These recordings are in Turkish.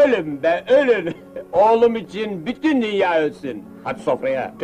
Ölün be, ölün! Oğlum için bütün dünya ölsün. Hadi sofraya.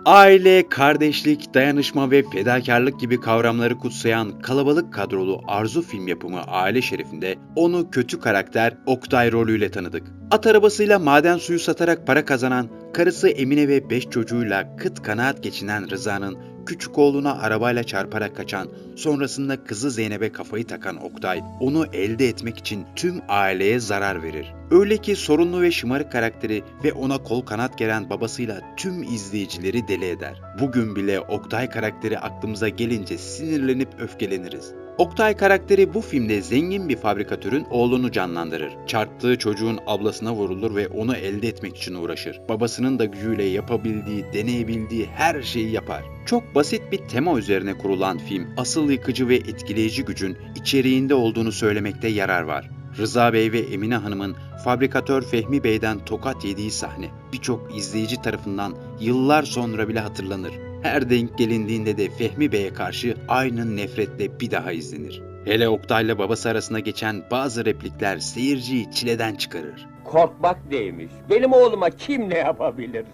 Aile, kardeşlik, dayanışma ve fedakarlık gibi kavramları kutsayan kalabalık kadrolu Arzu film yapımı Aile Şerif'inde onu kötü karakter Oktay rolüyle tanıdık. At arabasıyla maden suyu satarak para kazanan, karısı Emine ve 5 çocuğuyla kıt kanaat geçinen Rıza'nın küçük oğluna arabayla çarparak kaçan, sonrasında kızı Zeynep'e kafayı takan Oktay, onu elde etmek için tüm aileye zarar verir. Öyle ki sorunlu ve şımarık karakteri ve ona kol kanat geren babasıyla tüm izleyicileri deli eder. Bugün bile Oktay karakteri aklımıza gelince sinirlenip öfkeleniriz. Oktay karakteri bu filmde zengin bir fabrikatörün oğlunu canlandırır. Çarptığı çocuğun ablasına vurulur ve onu elde etmek için uğraşır. Babasının da gücüyle yapabildiği, deneyebildiği her şeyi yapar. Çok basit bir tema üzerine kurulan film, asıl yıkıcı ve etkileyici gücün içeriğinde olduğunu söylemekte yarar var. Rıza Bey ve Emine Hanım'ın fabrikatör Fehmi Bey'den tokat yediği sahne birçok izleyici tarafından yıllar sonra bile hatırlanır. Her denk gelindiğinde de Fehmi Bey'e karşı aynı nefretle bir daha izlenir. Hele Oktay'la babası arasında geçen bazı replikler seyirciyi çileden çıkarır. Korkmak neymiş? Benim oğluma kim ne yapabilir?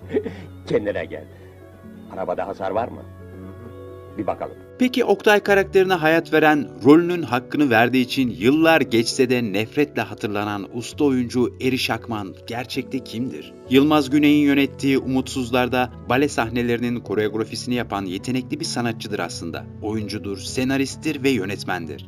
Kendine gel. Arabada hasar var mı? Bir bakalım. Peki Oktay karakterine hayat veren, rolünün hakkını verdiği için yıllar geçse de nefretle hatırlanan usta oyuncu Eriş Akman gerçekte kimdir? Yılmaz Güney'in yönettiği Umutsuzlar'da bale sahnelerinin koreografisini yapan yetenekli bir sanatçıdır aslında. Oyuncudur, senaristtir ve yönetmendir.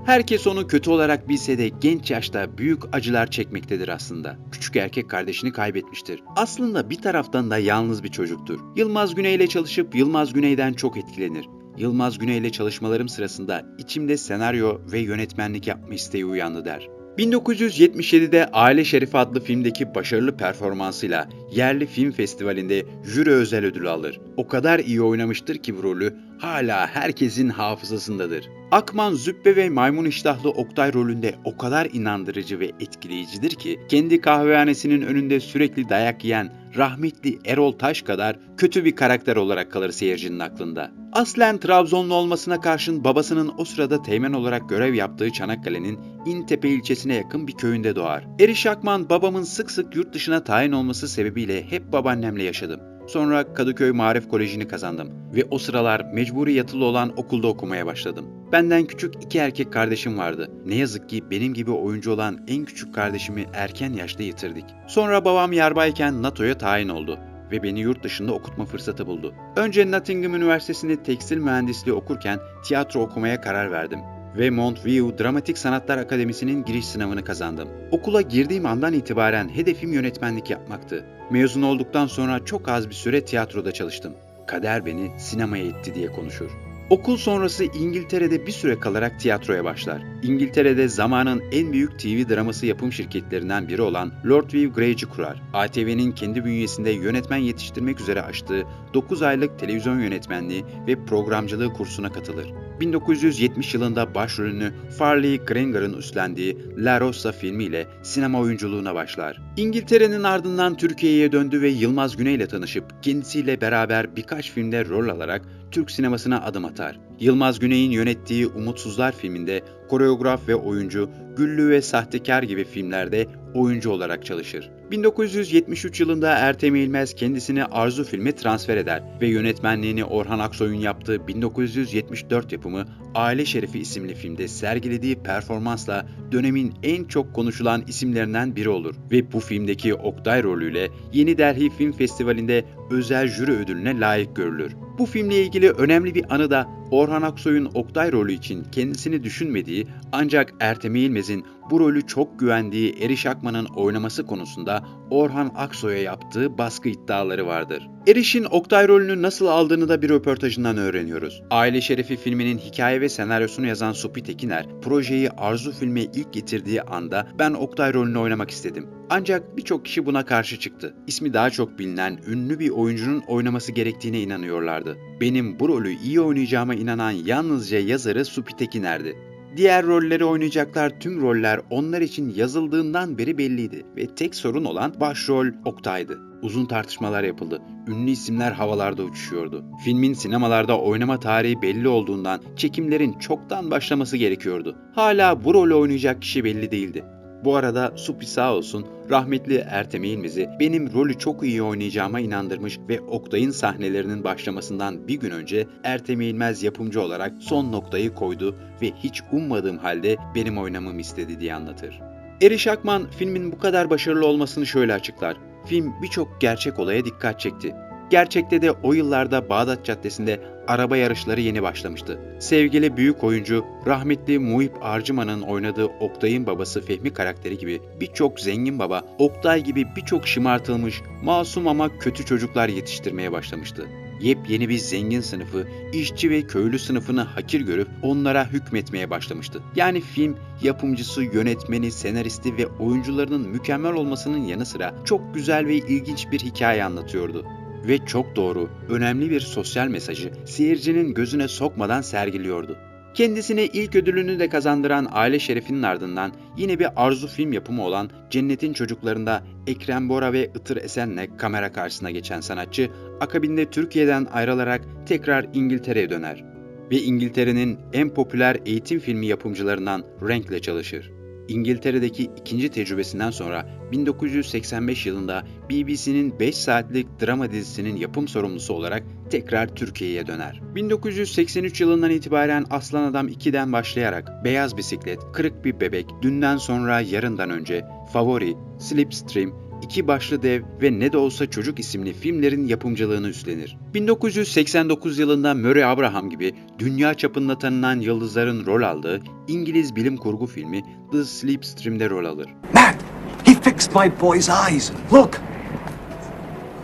Herkes onu kötü olarak bilse de genç yaşta büyük acılar çekmektedir aslında. Küçük erkek kardeşini kaybetmiştir. Aslında bir taraftan da yalnız bir çocuktur. Yılmaz Güney ile çalışıp Yılmaz Güney'den çok etkilenir. Yılmaz Güney ile çalışmalarım sırasında içimde senaryo ve yönetmenlik yapma isteği uyandı der. 1977'de Aile Şerifi adlı filmdeki başarılı performansıyla Yerli Film Festivali'nde jüri özel ödülü alır. O kadar iyi oynamıştır ki bu rolü hala herkesin hafızasındadır. Akman, Züppe ve Maymun İştahlı Oktay rolünde o kadar inandırıcı ve etkileyicidir ki kendi kahvehanesinin önünde sürekli dayak yiyen rahmetli Erol Taş kadar kötü bir karakter olarak kalır seyircinin aklında. Aslen Trabzonlu olmasına karşın babasının o sırada teğmen olarak görev yaptığı Çanakkale'nin İntepe ilçesine yakın bir köyünde doğar. Eriş Akman, babamın sık sık yurt dışına tayin olması sebebiyle hep babaannemle yaşadım. Sonra Kadıköy Maarif Koleji'ni kazandım ve o sıralar mecburi yatılı olan okulda okumaya başladım. Benden küçük 2 erkek kardeşim vardı. Ne yazık ki benim gibi oyuncu olan en küçük kardeşimi erken yaşta yitirdik. Sonra babam yarbayken NATO'ya tayin oldu ve beni yurt dışında okutma fırsatı buldu. Önce Nottingham Üniversitesi'nde tekstil mühendisliği okurken tiyatro okumaya karar verdim ve Montview Dramatik Sanatlar Akademisi'nin giriş sınavını kazandım. Okula girdiğim andan itibaren hedefim yönetmenlik yapmaktı. Mezun olduktan sonra çok az bir süre tiyatroda çalıştım. Kader beni sinemaya itti diye konuşur. Okul sonrası İngiltere'de bir süre kalarak tiyatroya başlar. İngiltere'de zamanın en büyük TV draması yapım şirketlerinden biri olan Lordview Grage'i kurar. ATV'nin kendi bünyesinde yönetmen yetiştirmek üzere açtığı 9 aylık televizyon yönetmenliği ve programcılığı kursuna katılır. 1970 yılında başrolünü Farley Granger'ın üstlendiği La Rosa filmiyle sinema oyunculuğuna başlar. İngiltere'nin ardından Türkiye'ye döndü ve Yılmaz Güney ile tanışıp kendisiyle beraber birkaç filmde rol alarak Türk sinemasına adım atar. Yılmaz Güney'in yönettiği Umutsuzlar filminde koreograf ve oyuncu, Güllü ve Sahtekar gibi filmlerde oyuncu olarak çalışır. 1973 yılında Ertem İlmez kendisini Arzu filme transfer eder ve yönetmenliğini Orhan Aksoy'un yaptığı 1974 yapımı Aile Şerifi isimli filmde sergilediği performansla dönemin en çok konuşulan isimlerinden biri olur ve bu filmdeki Oktay rolüyle Yeni Delhi Film Festivali'nde özel jüri ödülüne layık görülür. Bu filmle ilgili önemli bir anı da Orhan Aksoy'un Oktay rolü için kendisini düşünmediği ancak Ertem İlmez'in bu rolü çok güvendiği Eriş Akman'ın oynaması konusunda Orhan Aksoy'a yaptığı baskı iddiaları vardır. Eriş'in Oktay rolünü nasıl aldığını da bir röportajından öğreniyoruz. Aile Şerifi filminin hikaye ve senaryosunu yazan Supi Tekiner, projeyi Arzu filme ilk getirdiği anda ben Oktay rolünü oynamak istedim. Ancak birçok kişi buna karşı çıktı. İsmi daha çok bilinen ünlü bir oyuncunun oynaması gerektiğine inanıyorlardı. Benim bu rolü iyi oynayacağıma inanan yalnızca yazarı Supi Tekiner'di. Diğer rolleri oynayacaklar tüm roller onlar için yazıldığından beri belliydi ve tek sorun olan başrol Oktay'dı. Uzun tartışmalar yapıldı. Ünlü isimler havalarda uçuşuyordu. Filmin sinemalarda oynama tarihi belli olduğundan çekimlerin çoktan başlaması gerekiyordu. Hala bu rolü oynayacak kişi belli değildi. Bu arada Supi sağ olsun rahmetli Ertem İlmez'i benim rolü çok iyi oynayacağıma inandırmış ve Oktay'ın sahnelerinin başlamasından bir gün önce Ertem İlmez yapımcı olarak son noktayı koydu ve hiç ummadığım halde benim oynamamı istedi diye anlatır. Eriş Akman filmin bu kadar başarılı olmasını şöyle açıklar. Film birçok gerçek olaya dikkat çekti. Gerçekte de o yıllarda Bağdat Caddesi'nde araba yarışları yeni başlamıştı. Sevgili büyük oyuncu rahmetli Muhip Arcıman'ın oynadığı Oktay'ın babası Fehmi karakteri gibi birçok zengin baba Oktay gibi birçok şımartılmış, masum ama kötü çocuklar yetiştirmeye başlamıştı. Yepyeni bir zengin sınıfı, işçi ve köylü sınıfını hakir görüp onlara hükmetmeye başlamıştı. Yani film yapımcısı, yönetmeni, senaristi ve oyuncularının mükemmel olmasının yanı sıra çok güzel ve ilginç bir hikaye anlatıyordu. Ve çok doğru, önemli bir sosyal mesajı seyircinin gözüne sokmadan sergiliyordu. Kendisine ilk ödülünü de kazandıran Aile Şeref'inin ardından yine bir arzu film yapımı olan Cennetin Çocukları'nda Ekrem Bora ve Itır Esen'le kamera karşısına geçen sanatçı, akabinde Türkiye'den ayrılarak tekrar İngiltere'ye döner ve İngiltere'nin en popüler eğitim filmi yapımcılarından Rank'le çalışır. İngiltere'deki ikinci tecrübesinden sonra 1985 yılında BBC'nin 5 saatlik drama dizisinin yapım sorumlusu olarak tekrar Türkiye'ye döner. 1983 yılından itibaren Aslan Adam 2'den başlayarak Beyaz Bisiklet, Kırık Bir Bebek, Dünden Sonra Yarından Önce, Favori, Slipstream, İki Başlı Dev ve Ne de Olsa Çocuk isimli filmlerin yapımcılığını üstlenir. 1989 yılında Murray Abraham gibi dünya çapında tanınan yıldızların rol aldığı İngiliz bilim kurgu filmi The Slipstream'de rol alır. Matt, he fixed my boy's eyes. Look.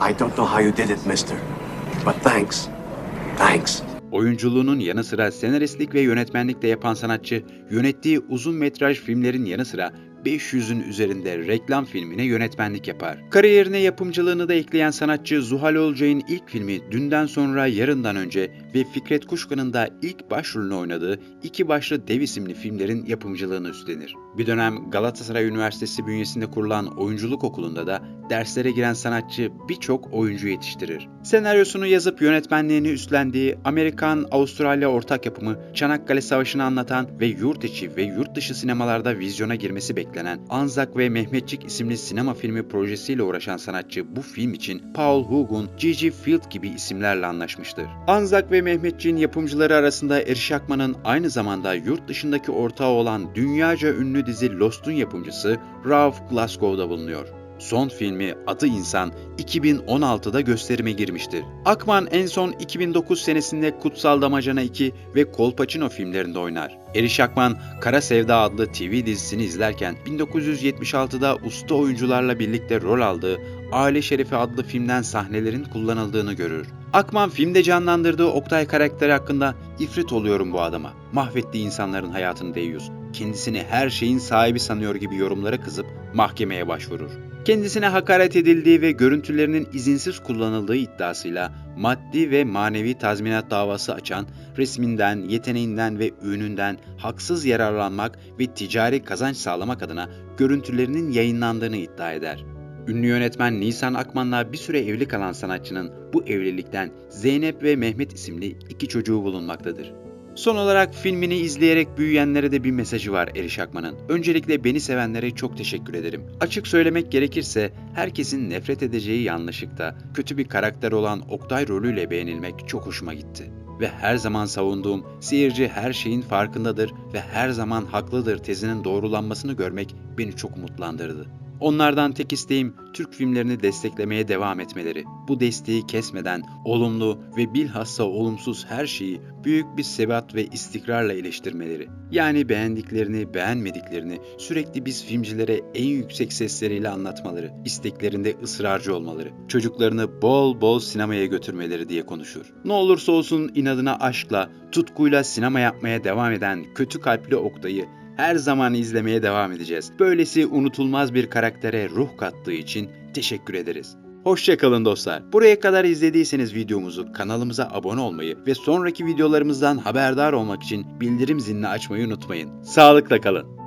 I don't know how you did it, mister. But thanks. Thanks. Oyunculuğunun yanı sıra senaristlik ve yönetmenlik de yapan sanatçı, yönettiği uzun metraj filmlerin yanı sıra 500'ün üzerinde reklam filmine yönetmenlik yapar. Kariyerine yapımcılığını da ekleyen sanatçı Zuhal Olcay'ın ilk filmi Dünden Sonra Yarından Önce ve Fikret Kuşkan'ın da ilk başrolünü oynadığı İki Başlı Dev isimli filmlerin yapımcılığını üstlenir. Bir dönem Galatasaray Üniversitesi bünyesinde kurulan oyunculuk okulunda da derslere giren sanatçı birçok oyuncu yetiştirir. Senaryosunu yazıp yönetmenliğini üstlendiği Amerikan-Avustralya ortak yapımı Çanakkale Savaşı'nı anlatan ve yurt içi ve yurt dışı sinemalarda vizyona girmesi beklenen Anzak ve Mehmetçik isimli sinema filmi projesiyle uğraşan sanatçı bu film için Paul Hugon, Gigi Field gibi isimlerle anlaşmıştır. Anzak ve Mehmetçik'in yapımcıları arasında Eriş Akman'ın aynı zamanda yurt dışındaki ortağı olan dünyaca ünlü dizi Lost'un yapımcısı Ralph Glasgow'da bulunuyor. Son filmi Adı İnsan 2016'da gösterime girmiştir. Akman en son 2009 senesinde Kutsal Damacana 2 ve Kolpaçino filmlerinde oynar. Eriş Akman, Kara Sevda adlı TV dizisini izlerken 1976'da usta oyuncularla birlikte rol aldığı Aile Şerefi adlı filmden sahnelerin kullanıldığını görür. Akman filmde canlandırdığı Oktay karakteri hakkında "İfrit oluyorum bu adama. Mahvettiği insanların hayatını deyiyoruz. Kendisini her şeyin sahibi sanıyor" gibi yorumlara kızıp mahkemeye başvurur. Kendisine hakaret edildiği ve görüntülerinin izinsiz kullanıldığı iddiasıyla maddi ve manevi tazminat davası açan, resminden, yeteneğinden ve ününden haksız yararlanmak ve ticari kazanç sağlamak adına görüntülerinin yayınlandığını iddia eder. Ünlü yönetmen Nisan Akman'la bir süre evli kalan sanatçının bu evlilikten Zeynep ve Mehmet isimli iki çocuğu bulunmaktadır. Son olarak filmini izleyerek büyüyenlere de bir mesajı var Eriş Akman'ın. Öncelikle beni sevenlere çok teşekkür ederim. Açık söylemek gerekirse herkesin nefret edeceği yanlışlıkta kötü bir karakter olan Oktay rolüyle beğenilmek çok hoşuma gitti. Ve her zaman savunduğum seyirci her şeyin farkındadır ve her zaman haklıdır tezinin doğrulanmasını görmek beni çok umutlandırdı. Onlardan tek isteğim Türk filmlerini desteklemeye devam etmeleri. Bu desteği kesmeden olumlu ve bilhassa olumsuz her şeyi büyük bir sebat ve istikrarla eleştirmeleri. Yani beğendiklerini, beğenmediklerini sürekli biz filmcilere en yüksek sesleriyle anlatmaları, isteklerinde ısrarcı olmaları, çocuklarını bol bol sinemaya götürmeleri diye konuşur. Ne olursa olsun inadına aşkla, tutkuyla sinema yapmaya devam eden kötü kalpli Oktay'ı her zaman izlemeye devam edeceğiz. Böylesi unutulmaz bir karaktere ruh kattığı için teşekkür ederiz. Hoşça kalın dostlar. Buraya kadar izlediyseniz videomuzu, kanalımıza abone olmayı ve sonraki videolarımızdan haberdar olmak için bildirim zilini açmayı unutmayın. Sağlıkla kalın.